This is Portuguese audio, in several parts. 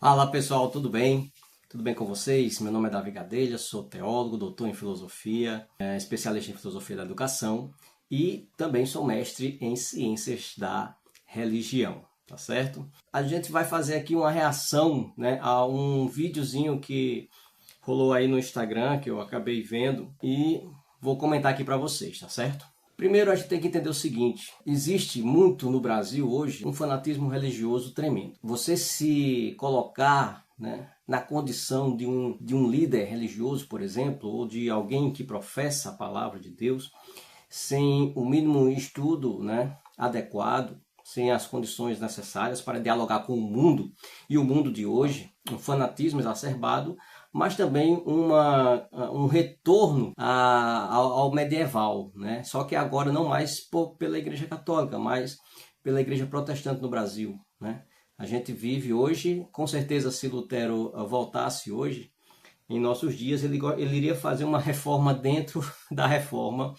Fala pessoal, tudo bem? Tudo bem com vocês? Meu nome é Davi Gadelha, sou teólogo, doutor em filosofia, especialista em filosofia da educação e também sou mestre em ciências da religião, tá certo? A gente vai fazer aqui uma reação, né, a um videozinho que rolou aí no Instagram, que eu acabei vendo e vou comentar aqui para vocês, tá certo? Primeiro a gente tem que entender o seguinte, existe muito no Brasil hoje um fanatismo religioso tremendo. Você se colocar, né, na condição de um líder religioso, por exemplo, ou de alguém que professa a palavra de Deus, sem o mínimo estudo, né, adequado, sem as condições necessárias para dialogar com o mundo, e o mundo de hoje, um fanatismo exacerbado, mas também um retorno ao medieval, né? Só que agora não mais pela Igreja Católica, mas pela Igreja Protestante no Brasil, né? A gente vive hoje, com certeza se Lutero voltasse hoje, em nossos dias, ele iria fazer uma reforma dentro da reforma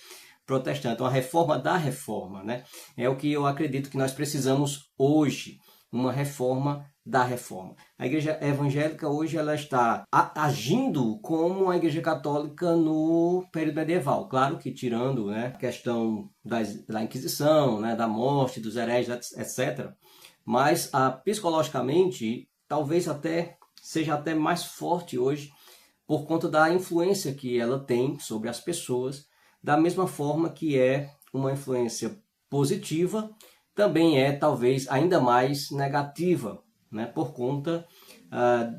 protestante, uma reforma da reforma, né? É o que eu acredito que nós precisamos hoje, uma reforma da reforma. A igreja evangélica hoje ela está agindo como a igreja católica no período medieval, claro que tirando, né, a questão da Inquisição, né, da morte, dos hereges, etc. Mas psicologicamente, talvez seja até mais forte hoje por conta da influência que ela tem sobre as pessoas, da mesma forma que é uma influência positiva, também é talvez ainda mais negativa, né, por conta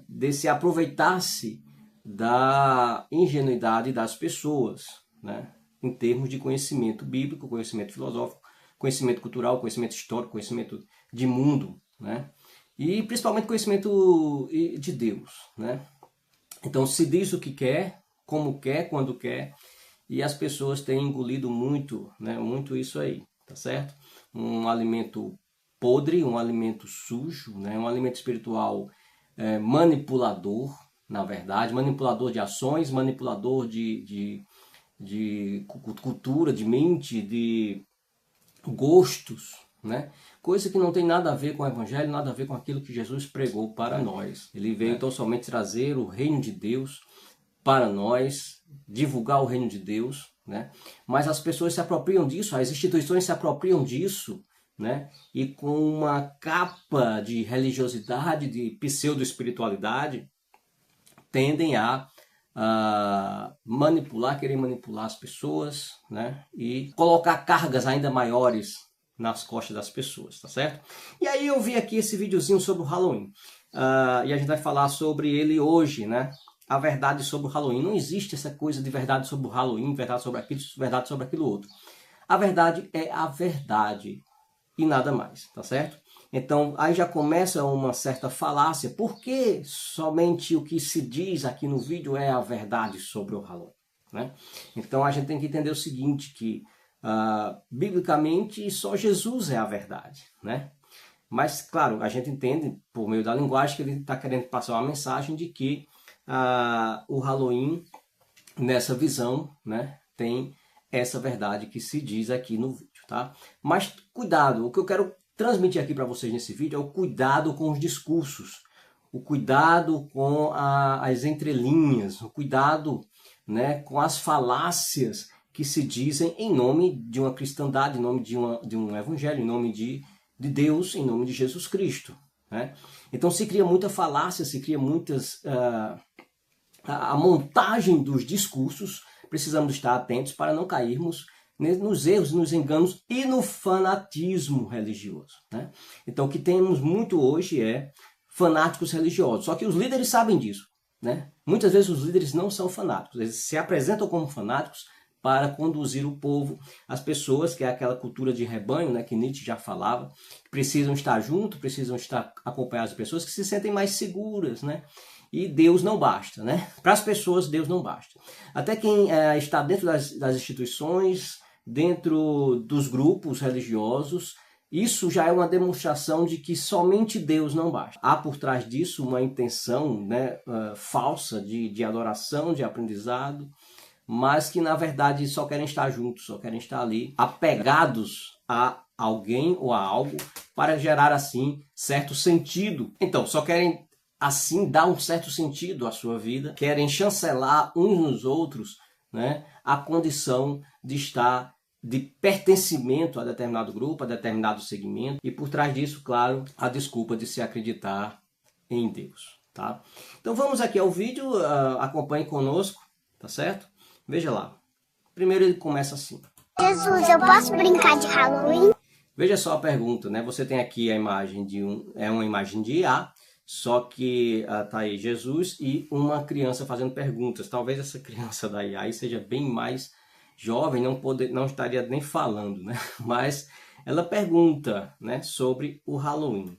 desse aproveitar-se da ingenuidade das pessoas, né, em termos de conhecimento bíblico, conhecimento filosófico, conhecimento cultural, conhecimento histórico, conhecimento de mundo, né, e principalmente conhecimento de Deus, né. Então se diz o que quer, como quer, quando quer, e as pessoas têm engolido muito, né, muito isso aí, tá certo? Um alimento podre, um alimento sujo, né, um alimento espiritual manipulador, na verdade, manipulador de ações, manipulador de cultura, de mente, de gostos, né? Coisa que não tem nada a ver com o Evangelho, nada a ver com aquilo que Jesus pregou para nós. Ele veio então somente trazer o reino de Deus para nós, divulgar o reino de Deus, né? Mas as pessoas se apropriam disso, as instituições se apropriam disso, né? E com uma capa de religiosidade, de pseudo-espiritualidade, tendem a manipular, querer manipular as pessoas, né? E colocar cargas ainda maiores nas costas das pessoas, tá certo? E aí eu vi aqui esse videozinho sobre o Halloween, e a gente vai falar sobre ele hoje, né? A verdade sobre o Halloween. Não existe essa coisa de verdade sobre o Halloween, verdade sobre aquilo outro. A verdade é a verdade e nada mais, tá certo? Então, aí já começa uma certa falácia. Por que somente o que se diz aqui no vídeo é a verdade sobre o Halloween, né? Então, a gente tem que entender o seguinte, que biblicamente só Jesus é a verdade, né? Mas, claro, a gente entende, por meio da linguagem, que ele está querendo passar uma mensagem de que o Halloween, nessa visão, né, tem essa verdade que se diz aqui no vídeo, tá? Mas cuidado, o que eu quero transmitir aqui para vocês nesse vídeo é o cuidado com os discursos, o cuidado com as entrelinhas, o cuidado, né, com as falácias que se dizem em nome de uma cristandade, em nome de um evangelho, em nome de Deus, em nome de Jesus Cristo, né? Então se cria muita falácia, se cria muitas... a montagem dos discursos, precisamos estar atentos para não cairmos nos erros, nos enganos e no fanatismo religioso, né? Então o que temos muito hoje é fanáticos religiosos, só que os líderes sabem disso, né? Muitas vezes os líderes não são fanáticos, eles se apresentam como fanáticos para conduzir o povo, as pessoas, que é aquela cultura de rebanho, né, que Nietzsche já falava, que precisam estar junto, precisam estar acompanhadas de pessoas que se sentem mais seguras, né? E Deus não basta, né? Para as pessoas, Deus não basta. Até quem está dentro das instituições, dentro dos grupos religiosos, isso já é uma demonstração de que somente Deus não basta. Há por trás disso uma intenção, né, falsa de adoração, de aprendizado, mas que na verdade só querem estar juntos, só querem estar ali apegados a alguém ou a algo para gerar assim certo sentido. Então, só querem assim dar um certo sentido à sua vida, querem chancelar uns nos outros, né, a condição de estar, de pertencimento a determinado grupo, a determinado segmento, e por trás disso, claro, a desculpa de se acreditar em Deus, tá? Então vamos aqui ao vídeo, acompanhe conosco, tá certo? Veja lá. Primeiro ele começa assim. Jesus, eu posso brincar de Halloween? Veja só a pergunta, né? Você tem aqui a imagem de uma imagem de IA, só que tá aí Jesus e uma criança fazendo perguntas. Talvez essa criança da IA seja bem mais jovem, não estaria nem falando, né? Mas ela pergunta, né, sobre o Halloween.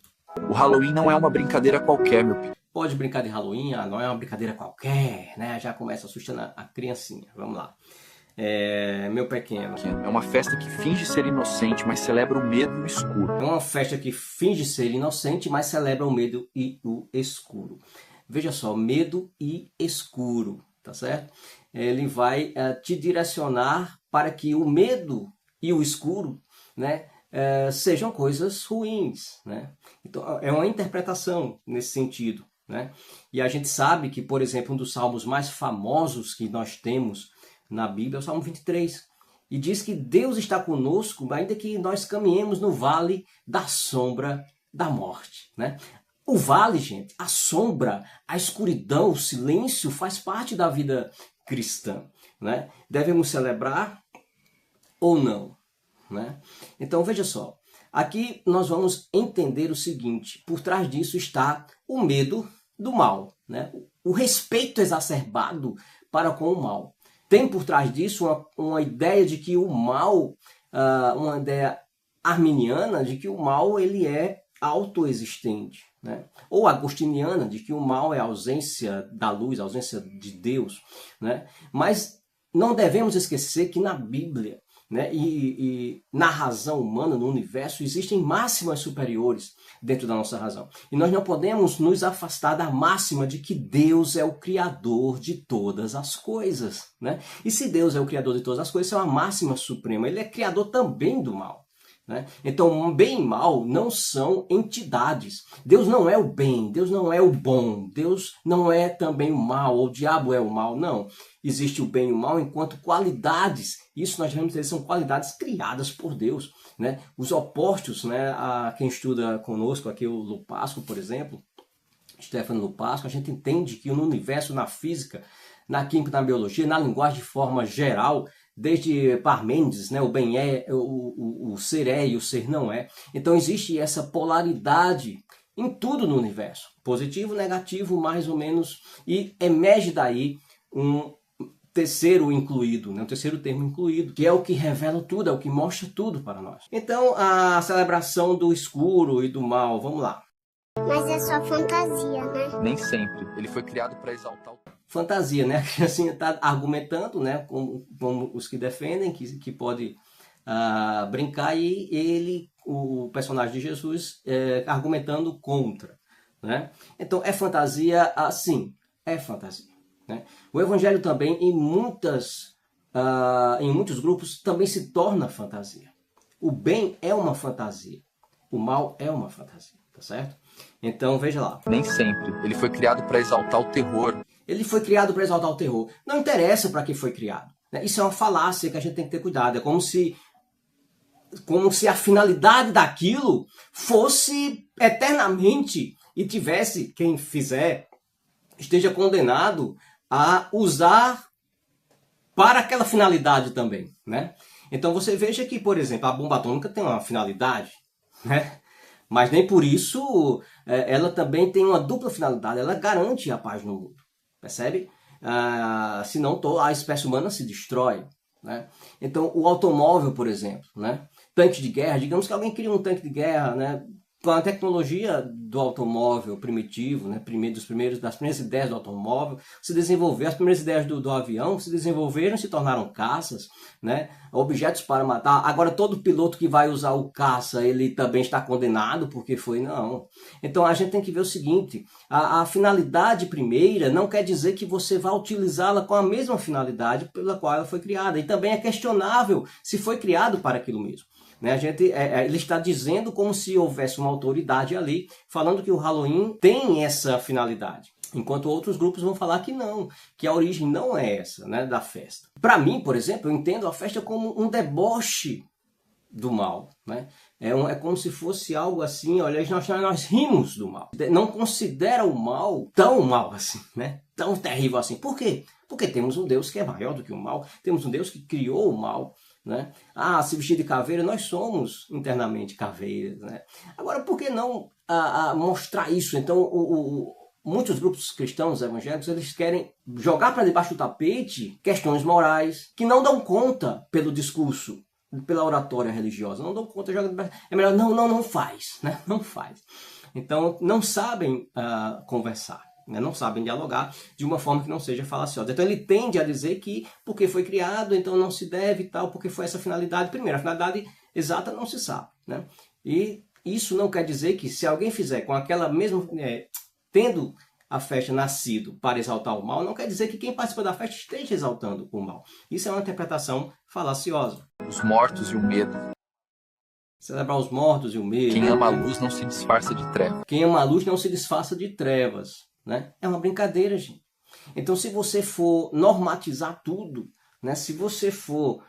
O Halloween não é uma brincadeira qualquer, meu filho. Pode brincar de Halloween? Ah, não é uma brincadeira qualquer, né? Já começa assustando a criancinha. Vamos lá. Meu pequeno. É uma festa que finge ser inocente, mas celebra o medo e o escuro. É uma festa que finge ser inocente, mas celebra o medo e o escuro. Veja só, medo e escuro, tá certo? Ele vai te direcionar para que o medo e o escuro, né, sejam coisas ruins, né? Então, é uma interpretação nesse sentido, né? E a gente sabe que, por exemplo, um dos salmos mais famosos que nós temos na Bíblia é o Salmo 23. E diz que Deus está conosco, ainda que nós caminhemos no vale da sombra da morte, né? O vale, gente, a sombra, a escuridão, o silêncio faz parte da vida cristã, né? Devemos celebrar ou não, né? Então veja só, aqui nós vamos entender o seguinte: por trás disso está o medo do mal, né? O respeito exacerbado para com o mal. Tem por trás disso uma ideia de que o mal, uma ideia arminiana de que o mal ele é autoexistente, né? Ou agostiniana, de que o mal é a ausência da luz, a ausência de Deus, né? Mas não devemos esquecer que na Bíblia, né, e na razão humana, no universo, existem máximas superiores dentro da nossa razão. E nós não podemos nos afastar da máxima de que Deus é o Criador de todas as coisas, né? E se Deus é o Criador de todas as coisas, isso é uma máxima suprema. Ele é Criador também do mal, né? Então, bem e mal não são entidades. Deus não é o bem, Deus não é o bom, Deus não é também o mal, ou o diabo é o mal, não. Existe o bem e o mal enquanto qualidades. Isso nós devemos dizer, são qualidades criadas por Deus, né? Os opostos, né, a quem estuda conosco aqui, o Lupasco, por exemplo, Stefano Lupasco, a gente entende que no universo, na física, na química, na biologia, na linguagem de forma geral, desde Parmênides, né, o bem é, o ser é e o ser não é. Então existe essa polaridade em tudo no universo, positivo, negativo, mais ou menos, e emerge daí um terceiro incluído, né? Um terceiro termo incluído, que é o que revela tudo, é o que mostra tudo para nós. Então, a celebração do escuro e do mal, vamos lá. Mas é só fantasia, né? Nem sempre. Ele foi criado para exaltar o... Fantasia, né? A criancinha está argumentando, né? Como os que defendem, que pode brincar, e ele, o personagem de Jesus, argumentando contra, né? Então, é fantasia? Sim, é fantasia. Né? O evangelho também, em muitos grupos, também se torna fantasia. O bem é uma fantasia, o mal é uma fantasia, tá certo? Então, veja lá. Nem sempre. Ele foi criado para exaltar o terror. Ele foi criado para exaltar o terror. Não interessa para que foi criado, né? Isso é uma falácia que a gente tem que ter cuidado. É como se a finalidade daquilo fosse eternamente e tivesse, quem fizer, esteja condenado a usar para aquela finalidade também, né? Então você veja que, por exemplo, a bomba atômica tem uma finalidade, né? Mas nem por isso ela também tem uma dupla finalidade, ela garante a paz no mundo, percebe? Senão a espécie humana se destrói, né? Então o automóvel, por exemplo, né? Tanque de guerra, digamos que alguém cria um tanque de guerra, né? Com a tecnologia do automóvel primitivo, né, das primeiras ideias do automóvel, se desenvolveu, as primeiras ideias do avião se desenvolveram, se tornaram caças, né, objetos para matar. Agora todo piloto que vai usar o caça, ele também está condenado porque foi, não. Então a gente tem que ver o seguinte, a finalidade primeira não quer dizer que você vai utilizá-la com a mesma finalidade pela qual ela foi criada. E também é questionável se foi criado para aquilo mesmo. Né? Ele está dizendo como se houvesse uma autoridade ali, falando que o Halloween tem essa finalidade. Enquanto outros grupos vão falar que não, que a origem não é essa, né, da festa. Para mim, por exemplo, eu entendo a festa como um deboche do mal, né? É como se fosse algo assim, olha, nós rimos do mal. Não considera o mal tão mal assim, né? Tão terrível assim. Por quê? Porque temos um Deus que é maior do que o mal, temos um Deus que criou o mal, né? Ah, se vestir de caveira, nós somos internamente caveiras, né? Agora, por que não mostrar isso? Então, muitos grupos cristãos evangélicos, eles querem jogar para debaixo do tapete questões morais que não dão conta pelo discurso, pela oratória religiosa. Não dão conta, joga debaixo. É melhor, não faz, né? Não faz. Então, não sabem conversar, né? Não sabem dialogar de uma forma que não seja falaciosa. Então, ele tende a dizer que porque foi criado, então não se deve e tal, porque foi essa finalidade. Primeiro, a finalidade exata não se sabe, né? E isso não quer dizer que se alguém fizer com aquela mesma... tendo a festa nascido para exaltar o mal, não quer dizer que quem participa da festa esteja exaltando o mal. Isso é uma interpretação falaciosa. Os mortos e o medo. Celebrar os mortos e o medo. Quem ama a luz não se disfarça de trevas. Quem ama a luz não se disfarça de trevas, né? É uma brincadeira, gente. Então, se você for normatizar tudo, né? Se você for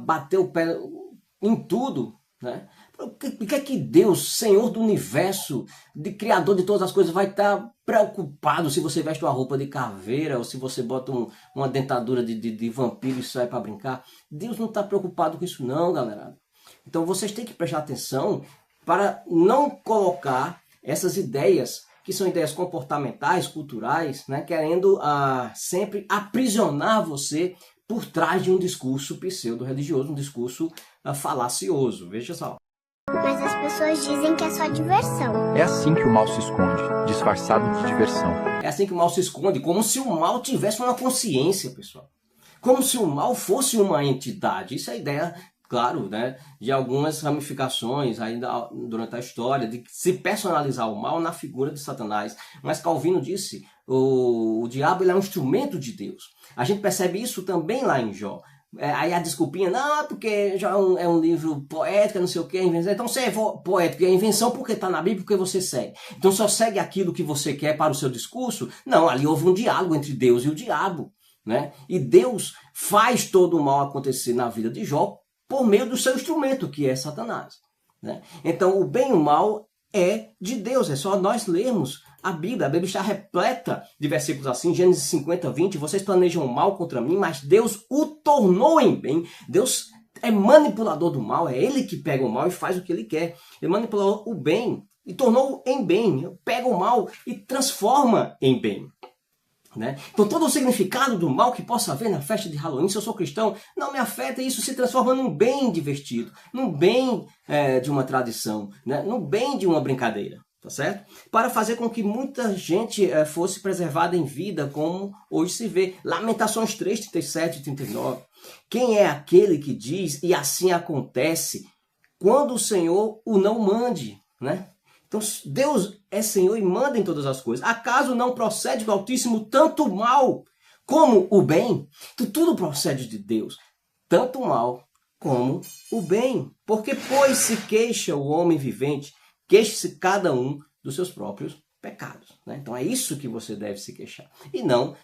bater o pé em tudo, né? O que é que Deus, Senhor do universo, de Criador de todas as coisas, vai estar preocupado se você veste uma roupa de caveira ou se você bota uma dentadura de vampiro e sai para brincar? Deus não está preocupado com isso não, galera. Então vocês têm que prestar atenção para não colocar essas ideias, que são ideias comportamentais, culturais, né, querendo sempre aprisionar você por trás de um discurso pseudo-religioso, um discurso falacioso. Veja só. Mas as pessoas dizem que é só diversão. É assim que o mal se esconde, disfarçado de diversão. É assim que o mal se esconde, como se o mal tivesse uma consciência, pessoal. Como se o mal fosse uma entidade. Isso é a ideia, claro, né, de algumas ramificações ainda durante a história, de se personalizar o mal na figura de Satanás. Mas Calvino disse, o diabo ele é um instrumento de Deus. A gente percebe isso também lá em Jó. Aí a desculpinha, não, porque já é um livro poético, não sei o que, invenção. Então você é poético, é invenção porque está na Bíblia, porque você segue. Então só segue aquilo que você quer para o seu discurso? Não, ali houve um diálogo entre Deus e o diabo, né? E Deus faz todo o mal acontecer na vida de Jó por meio do seu instrumento, que é Satanás, né? Então o bem e o mal é de Deus, é só nós lermos a Bíblia está repleta de versículos assim, Gênesis 50, 20, vocês planejam o mal contra mim, mas Deus o tornou em bem. Deus é manipulador do mal, é Ele que pega o mal e faz o que Ele quer. Ele manipulou o bem e tornou em bem, pega o mal e transforma em bem. Né? Então todo o significado do mal que possa haver na festa de Halloween, se eu sou cristão, não me afeta, isso se transforma num bem divertido, num bem de uma tradição, né? Num bem de uma brincadeira. Tá certo? Para fazer com que muita gente fosse preservada em vida, como hoje se vê. Lamentações 3, 37 e 39. Quem é aquele que diz, e assim acontece, quando o Senhor o não mande? Né? Então Deus é Senhor e manda em todas as coisas. Acaso não procede do Altíssimo tanto o mal como o bem? Então tudo procede de Deus, tanto o mal como o bem. Porque, pois, se queixa o homem vivente, queixe-se cada um dos seus próprios pecados. Né? Então é isso que você deve se queixar. E não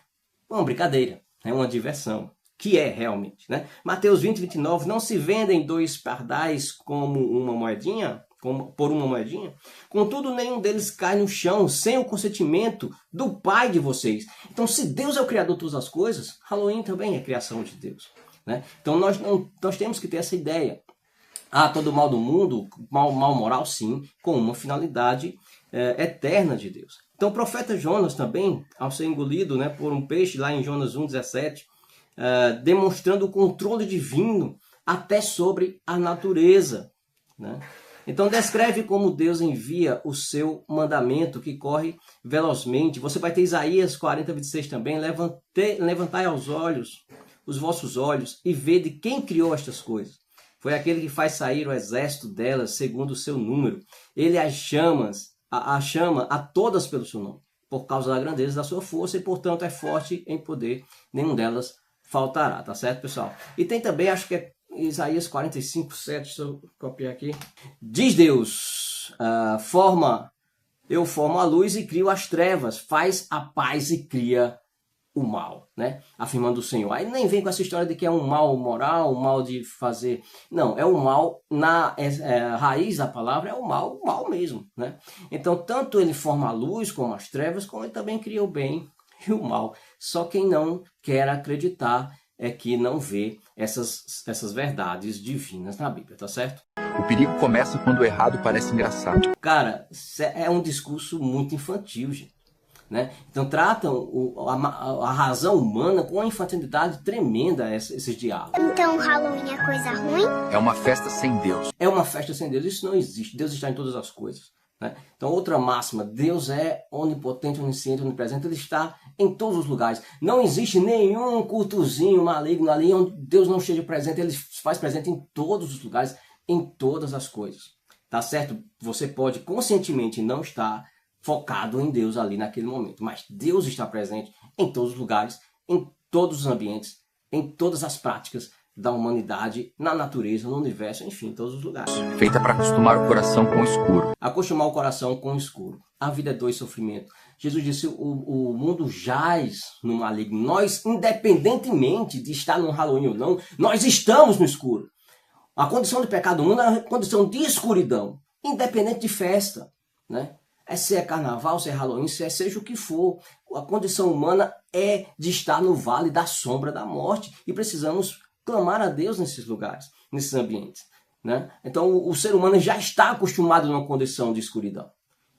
uma brincadeira, né? Uma diversão, que é realmente. Né? Mateus 20, 29, não se vendem 2 pardais como uma moedinha, por uma moedinha? Contudo, nenhum deles cai no chão sem o consentimento do Pai de vocês. Então, se Deus é o Criador de todas as coisas, Halloween também é criação de Deus. Né? Então nós temos que ter essa ideia. Todo mal do mundo, mal moral, sim, com uma finalidade eterna de Deus. Então o profeta Jonas também, ao ser engolido, né, por um peixe, lá em Jonas 1,17, demonstrando o controle divino até sobre a natureza. Né? Então descreve como Deus envia o seu mandamento que corre velozmente. Você vai ter Isaías 40, 26 também. Levantai aos olhos, os vossos olhos, e vede quem criou estas coisas. Foi aquele que faz sair o exército delas segundo o seu número. Ele as chama a todas pelo seu nome, por causa da grandeza da sua força, e portanto é forte em poder, nenhum delas faltará, tá certo, pessoal? E tem também, acho que é Isaías 45:7, deixa eu copiar aqui. Diz Deus, eu formo a luz e crio as trevas, faz a paz e cria o mal, né? Afirmando o Senhor. Aí nem vem com essa história de que é um mal moral, um mal de fazer... Não, é um mal, a raiz da palavra é o mal mesmo, né? Então, tanto ele forma a luz como as trevas, como ele também cria o bem e o mal. Só quem não quer acreditar é que não vê essas verdades divinas na Bíblia, tá certo? O perigo começa quando o errado parece engraçado. Cara, é um discurso muito infantil, gente. Né? Então tratam a razão humana com uma infantilidade tremenda, esses diálogos. Então Halloween é coisa ruim? É uma festa sem Deus. É uma festa sem Deus, isso não existe. Deus está em todas as coisas. Né? Então outra máxima, Deus é onipotente, onisciente, onipresente, Ele está em todos os lugares. Não existe nenhum cultozinho maligno ali onde Deus não esteja presente, Ele se faz presente em todos os lugares, em todas as coisas. Tá certo? Você pode conscientemente não estar focado em Deus ali naquele momento. Mas Deus está presente em todos os lugares, em todos os ambientes, em todas as práticas da humanidade, na natureza, no universo, enfim, em todos os lugares. Feita para acostumar o coração com o escuro. Acostumar o coração com o escuro. A vida é dor e sofrimento. Jesus disse, o mundo jaz no maligno. Nós, independentemente de estar no Halloween ou não, nós estamos no escuro. A condição de pecado humano é a condição de escuridão, independente de festa, né? Se é carnaval, se é Halloween, seja o que for. A condição humana é de estar no vale da sombra da morte. E precisamos clamar a Deus nesses lugares, nesses ambientes. Né? Então o ser humano já está acostumado numa condição de escuridão.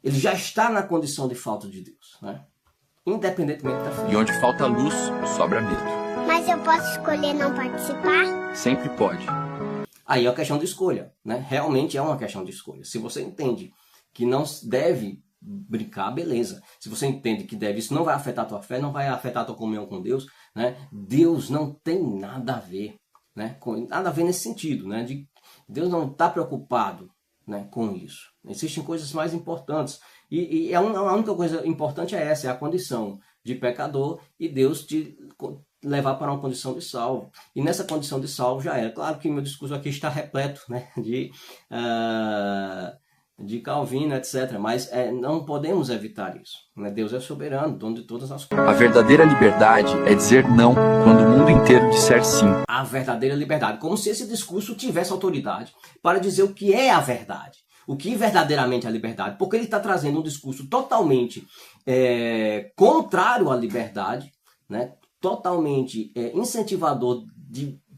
Ele já está na condição de falta de Deus. Né? Independentemente da fé. E onde falta luz, sobra medo. Mas eu posso escolher não participar? Sempre pode. Aí é uma questão de escolha. Né? Realmente é uma questão de escolha. Se você entende que não deve brincar, beleza. Se você entende que deve, isso não vai afetar a tua fé, não vai afetar a tua comunhão com Deus, né? Deus não tem nada a ver, né? Nada a ver nesse sentido, né? Deus não está preocupado, né, com isso. Existem coisas mais importantes. E a única coisa importante é essa, é a condição de pecador e Deus te levar para uma condição de salvo. E nessa condição de salvo já era. Claro que meu discurso aqui está repleto, né, de Calvino, etc. Mas não podemos evitar isso. Né? Deus é soberano, dono de todas as coisas. A verdadeira liberdade é dizer não quando o mundo inteiro disser sim. A verdadeira liberdade. Como se esse discurso tivesse autoridade para dizer o que é a verdade. O que verdadeiramente é a liberdade. Porque ele está trazendo um discurso totalmente contrário à liberdade, né? Totalmente incentivador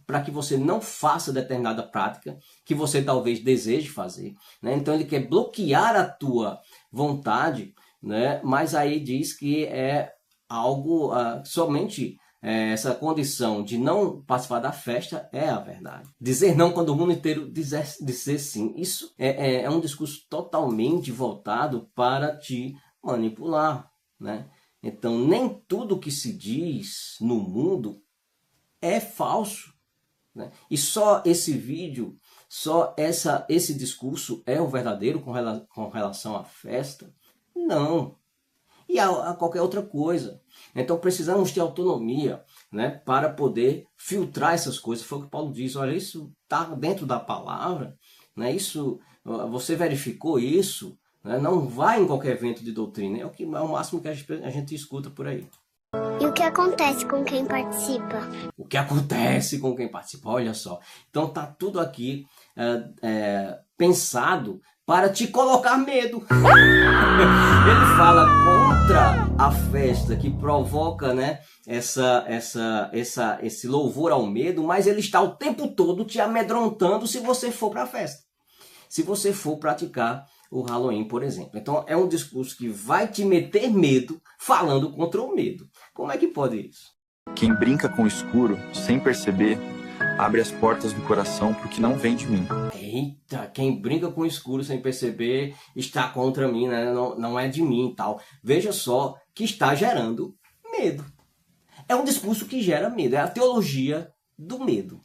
para que você não faça determinada prática que você talvez deseje fazer. Né? Então ele quer bloquear a tua vontade, né? Mas aí diz que é algo, somente essa condição de não participar da festa é a verdade. Dizer não quando o mundo inteiro dizer sim, isso é um discurso totalmente voltado para te manipular. Né? Então nem tudo que se diz no mundo é falso. Né? E só esse vídeo, só esse discurso é o verdadeiro com relação à festa? Não. E a qualquer outra coisa. Então precisamos ter autonomia, né, para poder filtrar essas coisas. Foi o que Paulo diz, olha, isso está dentro da palavra, né? Isso, você verificou isso, né? Não vai em qualquer evento de doutrina, é o máximo que a gente escuta por aí. E o que acontece com quem participa? O que acontece com quem participa? Olha só. Então tá tudo aqui pensado para te colocar medo. Ele fala contra a festa que provoca, né, esse louvor ao medo, mas ele está o tempo todo te amedrontando se você for para a festa. Se você for praticar o Halloween, por exemplo. Então é um discurso que vai te meter medo falando contra o medo. Como é que pode isso? Quem brinca com o escuro, sem perceber, abre as portas do coração porque não vem de mim. Eita, quem brinca com o escuro sem perceber está contra mim, né? Não é de mim e tal. Veja só que está gerando medo. É um discurso que gera medo, é a teologia do medo.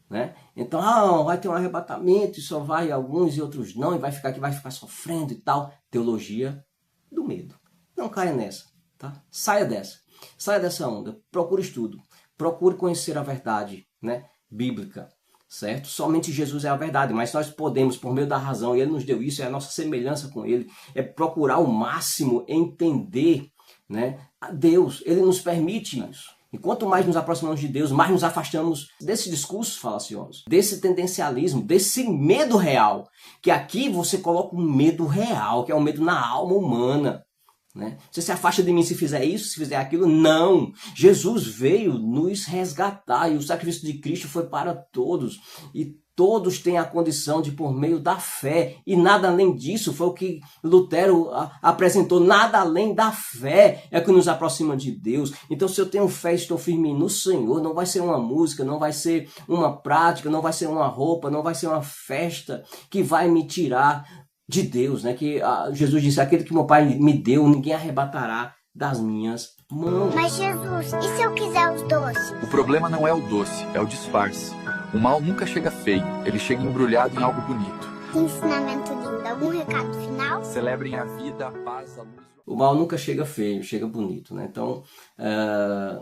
Né? Então, vai ter um arrebatamento e só vai alguns e outros não, e vai ficar sofrendo e tal. Teologia do medo. Não caia nessa, tá? Saia dessa onda, procure estudo, procure conhecer a verdade, né, bíblica, certo? Somente Jesus é a verdade, mas nós podemos, por meio da razão, e Ele nos deu isso, é a nossa semelhança com Ele, é procurar ao máximo entender, né, a Deus. Ele nos permite isso. E quanto mais nos aproximamos de Deus, mais nos afastamos desses discursos falaciosos, desse tendencialismo, desse medo real, que aqui você coloca um medo real, que é um medo na alma humana. Né? Você se afasta de mim se fizer isso, se fizer aquilo. Não! Jesus veio nos resgatar e o sacrifício de Cristo foi para todos. E todos têm a condição de, por meio da fé, e nada além disso, foi o que Lutero apresentou, nada além da fé é o que nos aproxima de Deus. Então, se eu tenho fé e estou firme no Senhor, não vai ser uma música, não vai ser uma prática, não vai ser uma roupa, não vai ser uma festa que vai me tirar de Deus, né? Que Jesus disse, aquele que meu Pai me deu, ninguém arrebatará das minhas mãos. Mas Jesus, e se eu quiser os doces? O problema não é o doce, é o disfarce. O mal nunca chega feio, ele chega embrulhado em algo bonito. Que ensinamento lindo. Algum recado final? Celebrem a vida, a paz, a luz. O mal nunca chega feio, chega bonito, né? Então,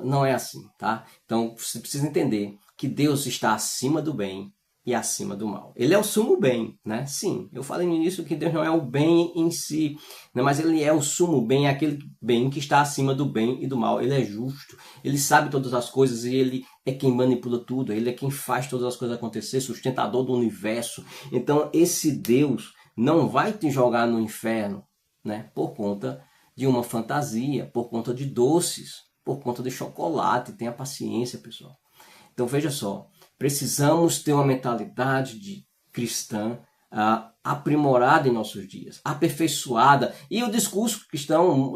não é assim, tá? Então, você precisa entender que Deus está acima do bem e acima do mal. Ele é o sumo bem, né? Sim, eu falei no início que Deus não é o bem em si, né? Mas ele é o sumo bem, é aquele bem que está acima do bem e do mal. Ele é justo, ele sabe todas as coisas e ele é quem manipula tudo, ele é quem faz todas as coisas acontecer, sustentador do universo. Então esse Deus não vai te jogar no inferno, né? Por conta de uma fantasia, por conta de doces, por conta de chocolate. Tenha paciência, pessoal. Então veja só, precisamos ter uma mentalidade de cristã aprimorada em nossos dias, aperfeiçoada. E o discurso cristão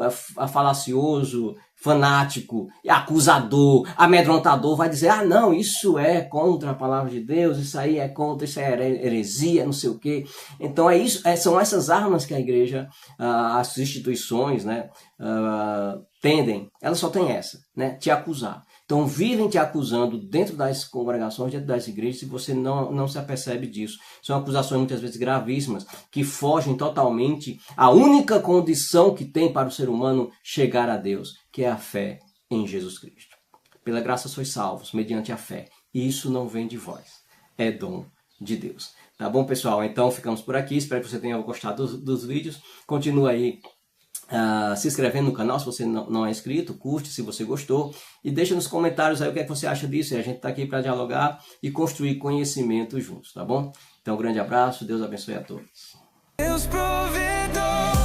falacioso, fanático, acusador, amedrontador vai dizer, não, isso é contra a palavra de Deus, isso aí é contra, isso é heresia, não sei o quê. Então é isso, são essas armas que a igreja, as instituições, né, tendem, elas só têm essa, né, te acusar. Então vivem te acusando dentro das congregações, dentro das igrejas, e você não se apercebe disso. São acusações muitas vezes gravíssimas, que fogem totalmente à única condição que tem para o ser humano chegar a Deus, que é a fé em Jesus Cristo. Pela graça sois salvos, mediante a fé. E isso não vem de vós, é dom de Deus. Tá bom, pessoal? Então ficamos por aqui, espero que você tenha gostado dos vídeos. Continua aí se inscrevendo no canal se você não é inscrito, curte se você gostou e deixa nos comentários aí o que é que você acha disso. E a gente está aqui para dialogar e construir conhecimento juntos, tá bom? Então um grande abraço, Deus abençoe a todos. Deus provedor.